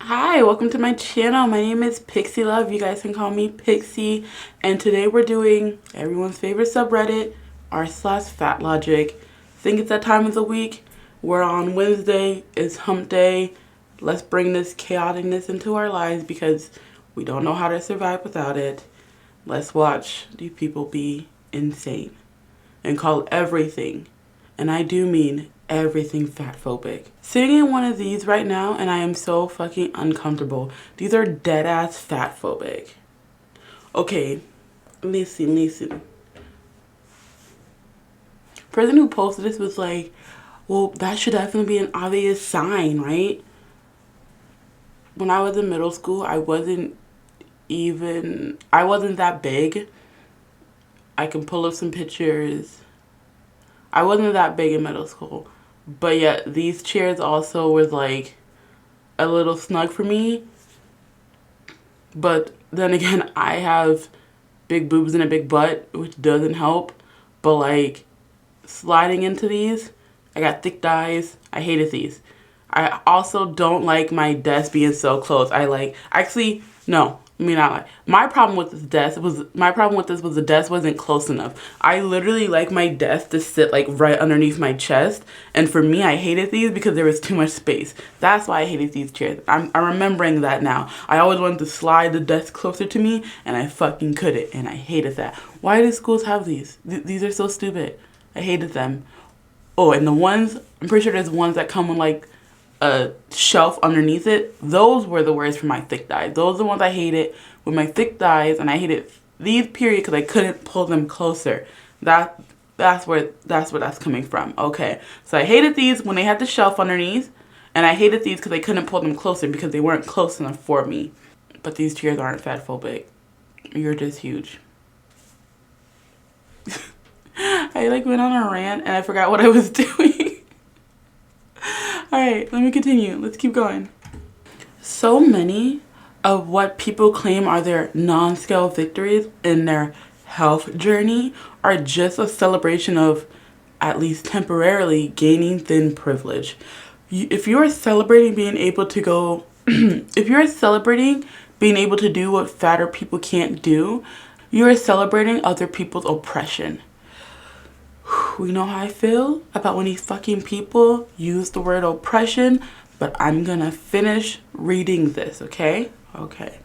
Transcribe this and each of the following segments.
Hi, welcome to my channel. My name is Pixie Love. You guys can call me Pixie. And today we're doing everyone's favorite subreddit, r/Fatlogic. Think it's that time of the week. We're on Wednesday. It's hump day. Let's bring this chaoticness into our lives because we don't know how to survive without it. Let's watch these people be insane and call everything, and I do mean everything, fatphobic. Sitting in one of these right now and I am so fucking uncomfortable. These are dead ass fatphobic. Okay, listen. Person who posted this was like, well, that should definitely be an obvious sign, right? When I was in middle school, I wasn't that big. I can pull up some pictures. I wasn't that big in middle school. But yet these chairs also was like a little snug for me. But then again, I have big boobs and a big butt, which doesn't help. But like sliding into these, I got thick thighs. I hated these. I also don't like my desk being so close. My problem with this was the desk wasn't close enough. I literally like my desk to sit like right underneath my chest, and for me I hated these because there was too much space. That's why I hated these chairs. I'm remembering that now. I always wanted to slide the desk closer to me and I fucking couldn't, and I hated that. Why do schools have these? These are so stupid. I hated them. Oh, and the ones, I'm pretty sure there's ones that come with like a shelf underneath it. Those were the worst for my thick thighs. Those are the ones I hated with my thick thighs, and I hated these period because I couldn't pull them closer. That's where that's coming from. Okay, so I hated these when they had the shelf underneath, and I hated these because I couldn't pull them closer because they weren't close enough for me. But these chairs aren't fatphobic. You're just huge. I like went on a rant and I forgot what I was doing. Alright, let me continue. Let's keep going. So many of what people claim are their non-scale victories in their health journey are just a celebration of, at least temporarily, gaining thin privilege. If you're celebrating being able to go, if you're celebrating being able to do what fatter people can't do, you're celebrating other people's oppression. We know how I feel about when these fucking people use the word oppression, but I'm gonna finish reading this, okay? Okay.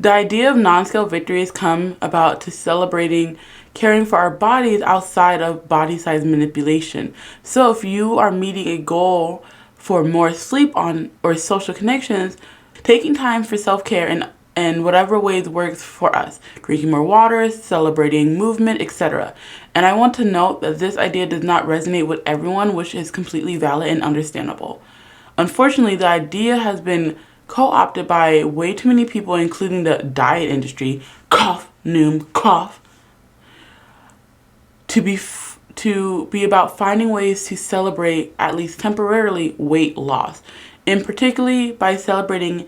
The idea of non-scale victories come about to celebrating caring for our bodies outside of body size manipulation. So if you are meeting a goal for more sleep on or social connections, taking time for self-care and whatever ways works for us, drinking more water, celebrating movement, etc. And I want to note that this idea does not resonate with everyone, which is completely valid and understandable. Unfortunately, the idea has been co-opted by way too many people, including the diet industry, cough, noom, cough, to be about finding ways to celebrate, at least temporarily, weight loss. And particularly by celebrating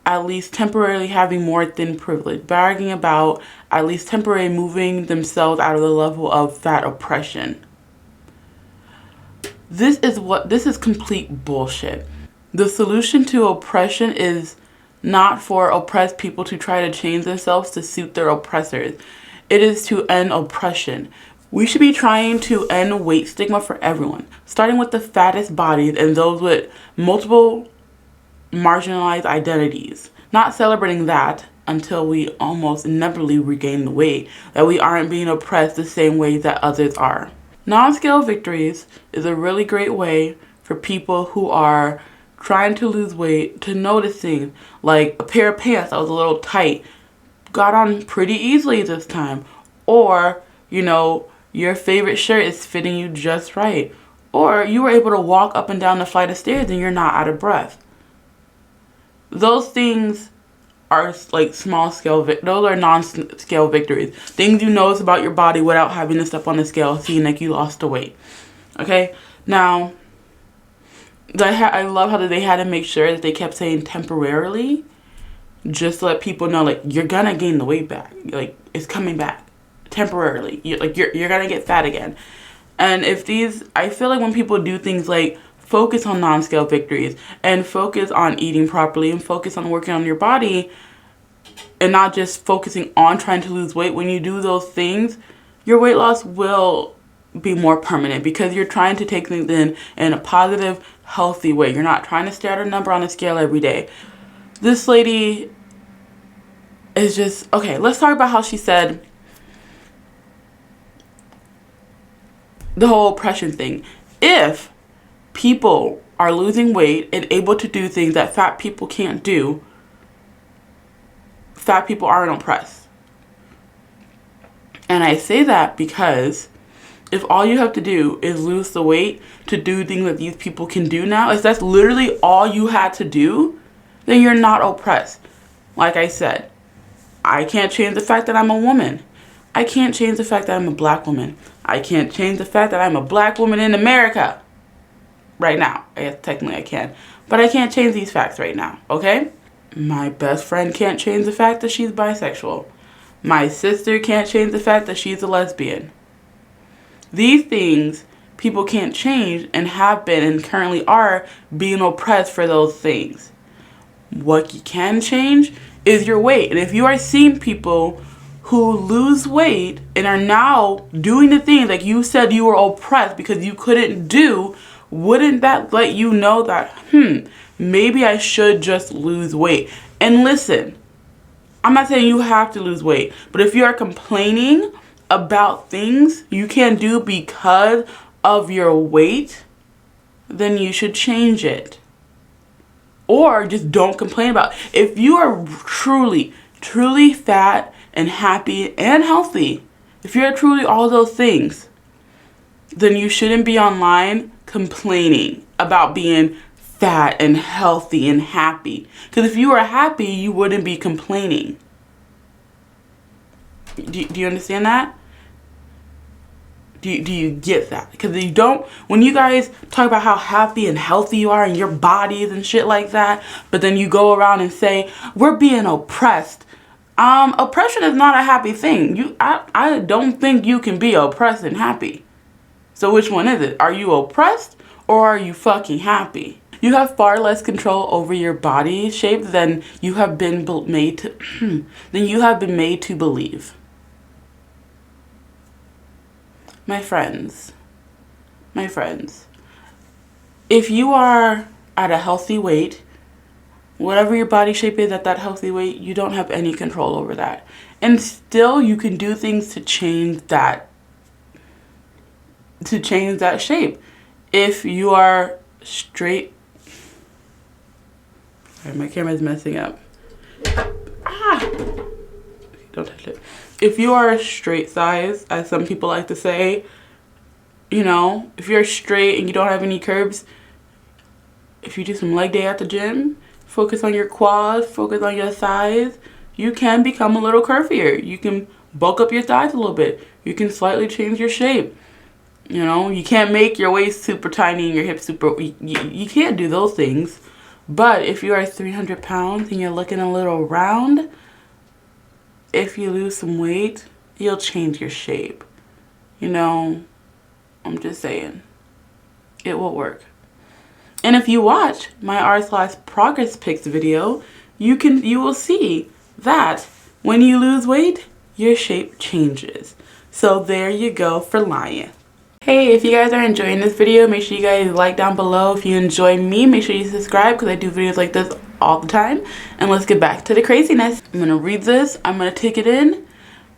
at least temporarily having more thin privilege, bragging about at least temporarily moving themselves out of the level of fat oppression. This is complete bullshit. The solution to oppression is not for oppressed people to try to change themselves to suit their oppressors. It is to end oppression. We should be trying to end weight stigma for everyone, starting with the fattest bodies and those with multiple marginalized identities, not celebrating that until we almost inevitably regain the weight, that we aren't being oppressed the same way that others are. Non-scale victories is a really great way for people who are trying to lose weight to notice things like a pair of pants that was a little tight got on pretty easily this time, or your favorite shirt is fitting you just right, or you were able to walk up and down the flight of stairs and you're not out of breath. Those things are like those are non-scale victories. Things you notice about your body without having to step on the scale, seeing like you lost the weight. Okay? Now, I love how they had to make sure that they kept saying temporarily, just to let people know, like, you're gonna gain the weight back. Like, it's coming back temporarily. You're gonna get fat again. And I feel like when people do things like focus on non-scale victories and focus on eating properly and focus on working on your body and not just focusing on trying to lose weight, when you do those things, your weight loss will be more permanent because you're trying to take things in a positive, healthy way. You're not trying to stare at a number on a scale every day. This lady is just, okay, let's talk about how she said the whole oppression thing. If people are losing weight and able to do things that fat people can't do, fat people aren't oppressed. And I say that because if all you have to do is lose the weight to do things that these people can do now, if that's literally all you had to do, then you're not oppressed. Like I said, I can't change the fact that I'm a woman. I can't change the fact that I'm a black woman. I can't change the fact that I'm a black woman in America right now. I guess technically I can. But I can't change these facts right now, okay? My best friend can't change the fact that she's bisexual. My sister can't change the fact that she's a lesbian. These things people can't change and have been and currently are being oppressed for those things. What you can change is your weight. And if you are seeing people who lose weight and are now doing the things like you said you were oppressed because you couldn't do, wouldn't that let you know that, maybe I should just lose weight? And listen, I'm not saying you have to lose weight, but if you are complaining about things you can't do because of your weight, then you should change it. Or just don't complain about it. If you are truly, truly fat and happy and healthy, if you're truly all those things, then you shouldn't be online complaining about being fat and healthy and happy. Because if you were happy, you wouldn't be complaining. Do you understand that? Do you get that? Because you don't, when you guys talk about how happy and healthy you are and your bodies and shit like that, but then you go around and say, we're being oppressed. Oppression is not a happy thing. I don't think you can be oppressed and happy. So which one is it? Are you oppressed or are you fucking happy? You have far less control over your body shape than you have been made to believe. My friends, if you are at a healthy weight, whatever your body shape is at that healthy weight, you don't have any control over that. And still you can do things to change that shape. If you are straight, sorry, my camera's messing up. Don't touch it. If you are a straight size, as some people like to say, you know, if you're straight and you don't have any curves, if you do some leg day at the gym, focus on your quads, focus on your thighs, you can become a little curvier. You can bulk up your thighs a little bit. You can slightly change your shape. You know, you can't make your waist super tiny and your hips super, you can't do those things. But if you are 300 pounds and you're looking a little round, if you lose some weight, you'll change your shape. You know, I'm just saying, it will work. And if you watch my r/progress pics video, you will see that when you lose weight, your shape changes. So there you go for lying. Hey, if you guys are enjoying this video, make sure you guys like down below. If you enjoy me, make sure you subscribe because I do videos like this all the time. And let's get back to the craziness. I'm going to read this, I'm going to take it in,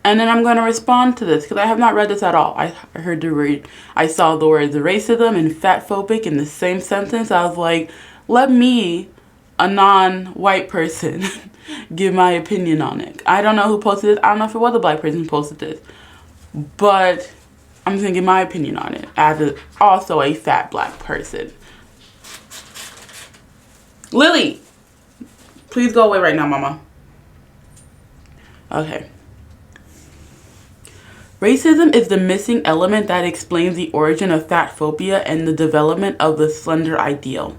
and then I'm going to respond to this because I have not read this at all. I saw the words racism and fatphobic in the same sentence. I was like, let me, a non-white person, give my opinion on it. I don't know who posted this. I don't know if it was a black person who posted this. But I'm just going to give my opinion on it as also a fat black person. Lily, please go away right now, mama. Okay. Racism is the missing element that explains the origin of fat phobia and the development of the slender ideal.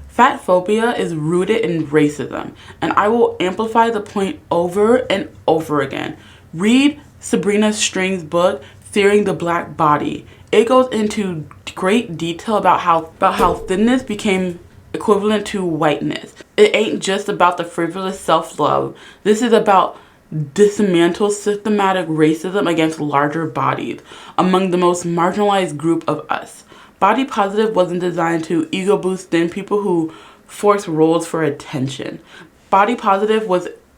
Fat phobia is rooted in racism, and I will amplify the point over and over again. Read Sabrina String's book, Fearing the Black Body. it goes into great detail about how thinness became equivalent to whiteness. It ain't just about the frivolous self-love. This is about dismantle systematic racism against larger bodies among the most marginalized group of us. Body positive wasn't designed to ego boost thin people who force roles for attention. Body positive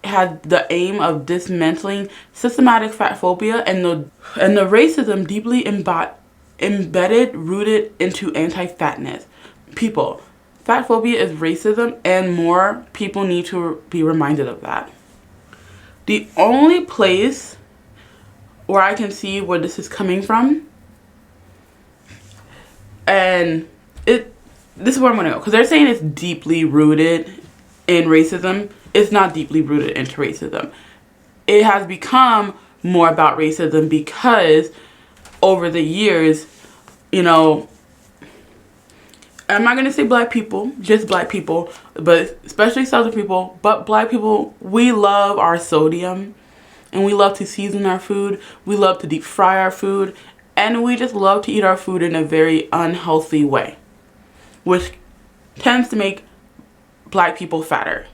had the aim of dismantling systematic fat phobia and the racism deeply embedded, rooted into anti-fatness. People, fat phobia is racism, and more people need to be reminded of that. The only place where I can see where this is coming from, and this is where I'm going to go, because they're saying it's deeply rooted in racism. It's not deeply rooted into racism. It has become more about racism because over the years, you know, I'm not going to say black people, just black people, but especially Southern people, but black people, we love our sodium, and we love to season our food, we love to deep fry our food, and we just love to eat our food in a very unhealthy way, which tends to make black people fatter.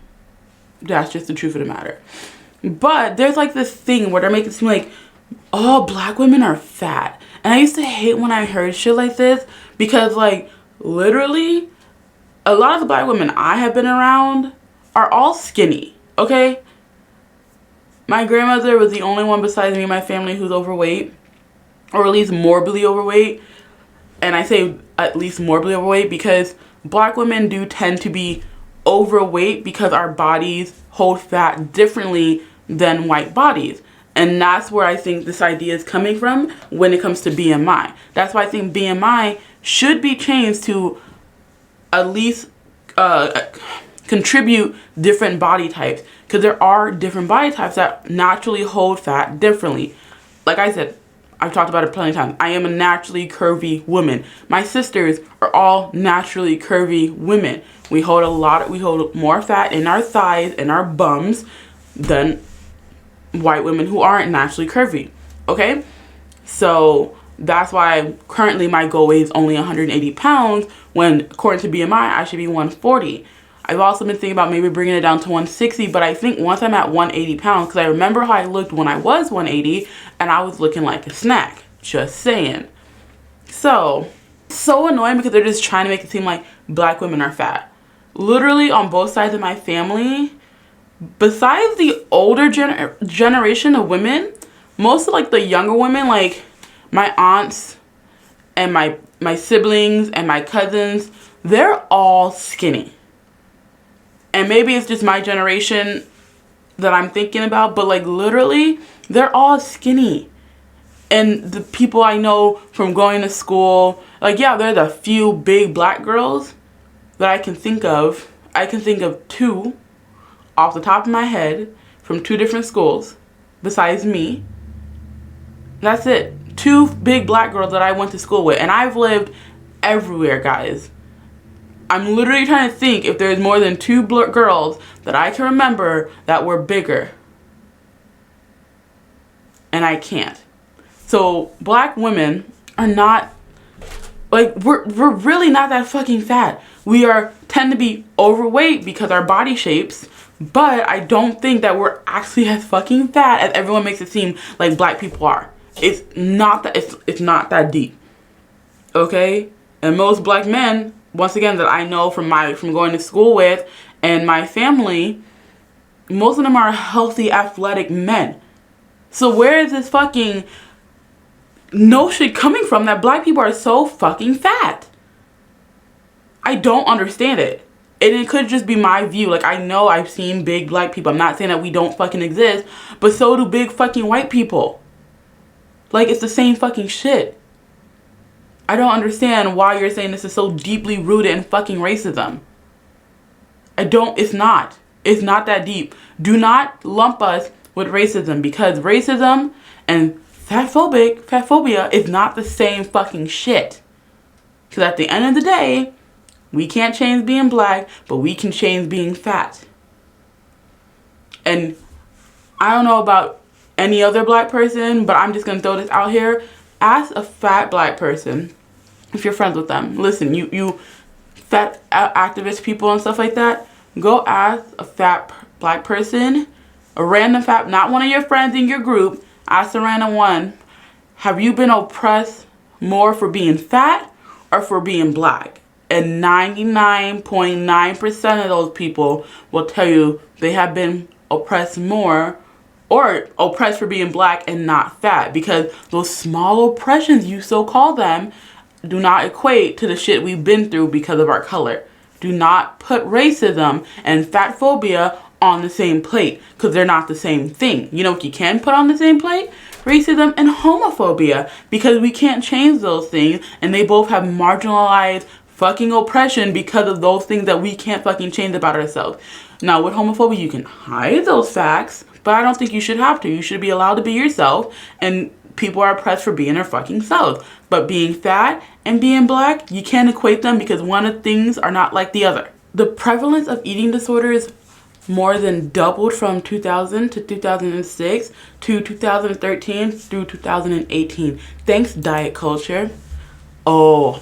That's just the truth of the matter. But there's like this thing where they're making it seem like all black women are fat. And I used to hate when I heard shit like this, because like literally a lot of the black women I have been around are all skinny, okay? My grandmother was the only one besides me in my family who's overweight, or at least morbidly overweight. And I say at least morbidly overweight because black women do tend to be overweight because our bodies hold fat differently than white bodies. And that's where I think this idea is coming from when it comes to BMI. That's why I think BMI should be changed to at least contribute different body types, because there are different body types that naturally hold fat differently. Like I said, I've talked about it plenty of times. I am a naturally curvy woman. My sisters are all naturally curvy women. We hold more fat in our thighs and our bums than white women who aren't naturally curvy. Okay? So that's why currently my goal weight is only 180 pounds when according to BMI I should be 140. I've also been thinking about maybe bringing it down to 160, but I think once I'm at 180 pounds, because I remember how I looked when I was 180 and I was looking like a snack. Just saying. So annoying because they're just trying to make it seem like black women are fat. Literally on both sides of my family, besides the older generation of women, most of like the younger women, like my aunts and my siblings and my cousins, they're all skinny. And maybe it's just my generation that I'm thinking about, but like literally, they're all skinny. And the people I know from going to school, like yeah, there's a few big black girls that I can think of. I can think of two off the top of my head from two different schools besides me. That's it. Two big black girls that I went to school with. And I've lived everywhere, guys. I'm literally trying to think if there's more than two girls that I can remember that were bigger. And I can't. So black women are not, like, we're really not that fucking fat. We tend to be overweight because our body shapes, but I don't think that we're actually as fucking fat as everyone makes it seem like black people are. It's not that deep. Okay? And most black men, once again, that I know from going to school with and my family, most of them are healthy, athletic men. So where is this fucking notion coming from that black people are so fucking fat? I don't understand it. And it could just be my view. Like, I know I've seen big black people. I'm not saying that we don't fucking exist, but so do big fucking white people. Like, it's the same fucking shit. I don't understand why you're saying this is so deeply rooted in fucking racism. It's not. It's not that deep. Do not lump us with racism, because racism and fatphobia is not the same fucking shit. Because at the end of the day, we can't change being black, but we can change being fat. And I don't know about any other black person, but I'm just going to throw this out here. Ask a fat black person if you're friends with them. Listen, you fat activist people and stuff like that, go ask a fat black person, a random fat, not one of your friends in your group, ask a random one, have you been oppressed more for being fat or for being black? And 99.9% of those people will tell you they have been oppressed more or oppressed for being black and not fat, because those small oppressions, you so call them, do not equate to the shit we've been through because of our color. Do not put racism and fat phobia on the same plate, because they're not the same thing. You know what you can put on the same plate? Racism and homophobia, because we can't change those things, and they both have marginalized fucking oppression because of those things that we can't fucking change about ourselves. Now, with homophobia, you can hide those facts, but I don't think you should have to. You should be allowed to be yourself, and people are oppressed for being their fucking selves. But being fat and being black, you can't equate them, because one of the things are not like the other. The prevalence of eating disorders more than doubled from 2000 to 2006 to 2013 through 2018. Thanks, diet culture. Oh,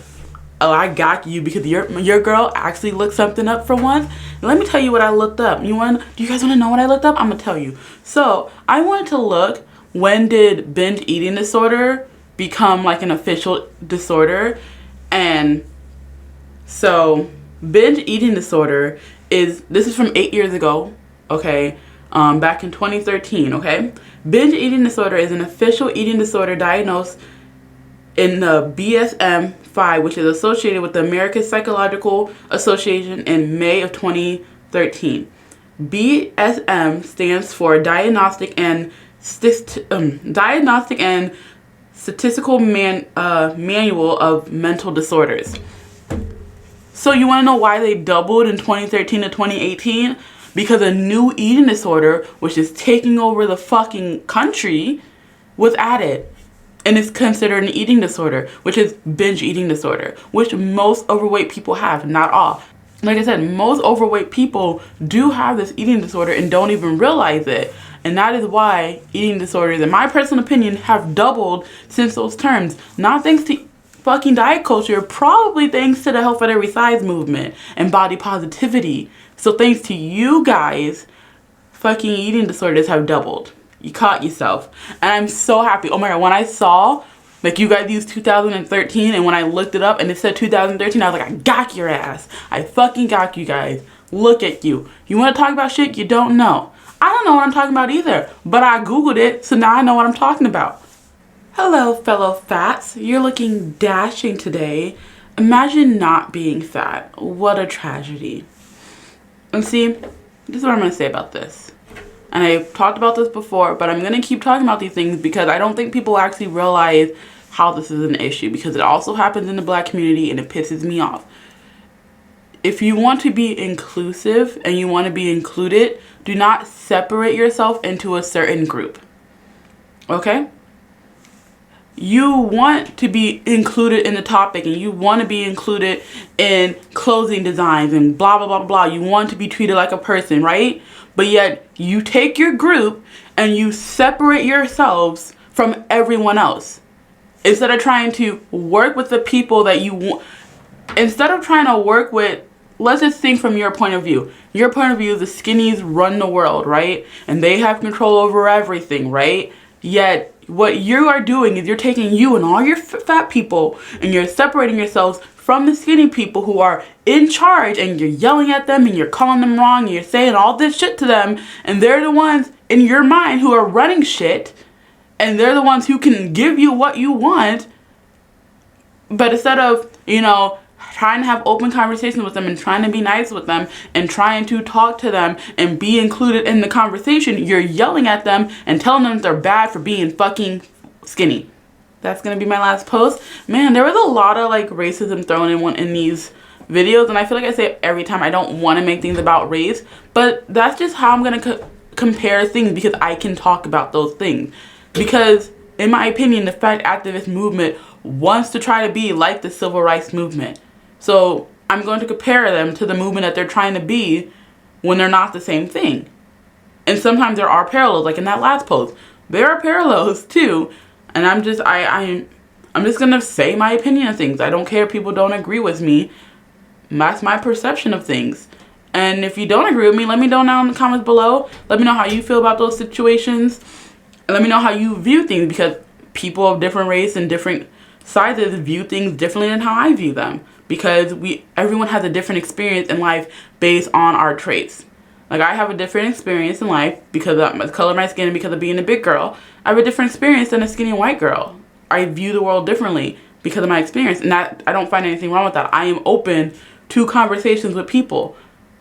I got you, because your girl actually looked something up for once. Let me tell you what I looked up. Do you guys want to know what I looked up? I'm gonna tell you. So I wanted to look, when did binge eating disorder become like an official disorder? And so binge eating disorder this is from 8 years ago, okay? Back in 2013, okay? Binge eating disorder is an official eating disorder diagnosed in the DSM-5, which is associated with the American Psychological Association in May of 2013. DSM stands for Diagnostic and Statistical Manual of Mental Disorders. So you want to know why they doubled in 2013 to 2018? Because a new eating disorder, which is taking over the fucking country, was added. And it's considered an eating disorder, which is binge eating disorder, which most overweight people have, not all. Like I said, most overweight people do have this eating disorder and don't even realize it. And that is why eating disorders, in my personal opinion, have doubled since those terms. Not thanks to fucking diet culture, probably thanks to the health at every size movement and body positivity. So thanks to you guys, fucking eating disorders have doubled. You caught yourself. And I'm so happy. Oh my god, when I saw, like, you guys used 2013, and when I looked it up and it said 2013, I was like, I got your ass. I fucking got you guys. Look at you. You want to talk about shit you don't know. I don't know what I'm talking about either, but I googled it, so now I know what I'm talking about. Hello, fellow fats. You're looking dashing today. Imagine not being fat. What a tragedy. And see, this is what I'm going to say about this. And I've talked about this before, but I'm going to keep talking about these things because I don't think people actually realize how this is an issue, because it also happens in the black community and it pisses me off. If you want to be inclusive and you want to be included, do not separate yourself into a certain group. Okay? You want to be included in the topic, and you want to be included in clothing designs and blah, blah, blah, blah. You want to be treated like a person, right? But yet you take your group and you separate yourselves from everyone else. Instead of trying to work with the people that you want, instead of trying to work with, let's just think from your point of view. Your point of view, the skinnies run the world, right? And they have control over everything, right? Yet what you are doing is you're taking you and all your fat people and you're separating yourselves from the skinny people who are in charge, and you're yelling at them and you're calling them wrong and you're saying all this shit to them, and they're the ones in your mind who are running shit, and they're the ones who can give you what you want. But instead of, trying to have open conversations with them and trying to be nice with them and trying to talk to them and be included in the conversation, you're yelling at them and telling them they're bad for being fucking skinny. That's going to be my last post. Man, there was a lot of racism thrown in these videos, and I feel like I say it every time. I don't want to make things about race, but that's just how I'm going to compare things, because I can talk about those things. Because in my opinion, the fat activist movement wants to try to be like the civil rights movement. So I'm going to compare them to the movement that they're trying to be when they're not the same thing. And sometimes there are parallels, like in that last post. There are parallels too. And I'm I'm just gonna say my opinion of things. I don't care if people don't agree with me. That's my perception of things. And if you don't agree with me, let me know down in the comments below. Let me know how you feel about those situations. And let me know how you view things, because people of different race and different sizes view things differently than how I view them. Because everyone has a different experience in life based on our traits. Like, I have a different experience in life because of the color of my skin and because of being a big girl. I have a different experience than a skinny white girl. I view the world differently because of my experience. And I don't find anything wrong with that. I am open to conversations with people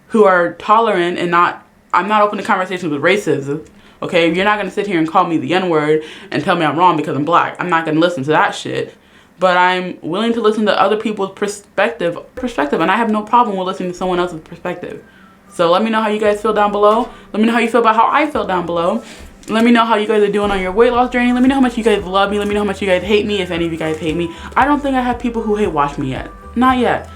who are tolerant, and I'm not open to conversations with racism. Okay, you're not going to sit here and call me the N-word and tell me I'm wrong because I'm black. I'm not going to listen to that shit. But I'm willing to listen to other people's perspective, and I have no problem with listening to someone else's perspective. So let me know how you guys feel down below. Let me know how you feel about how I feel down below. Let me know how you guys are doing on your weight loss journey. Let me know how much you guys love me. Let me know how much you guys hate me, if any of you guys hate me. I don't think I have people who hate watch me yet. Not yet.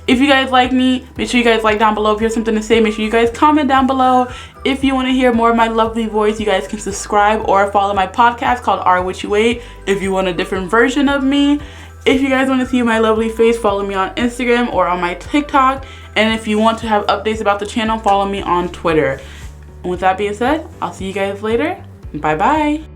If you guys like me, make sure you guys like down below. If you have something to say, make sure you guys comment down below. If you want to hear more of my lovely voice, you guys can subscribe or follow my podcast called Are What You Ate if you want a different version of me. If you guys want to see my lovely face, follow me on Instagram or on my TikTok. And if you want to have updates about the channel, follow me on Twitter. And with that being said, I'll see you guys later. Bye bye.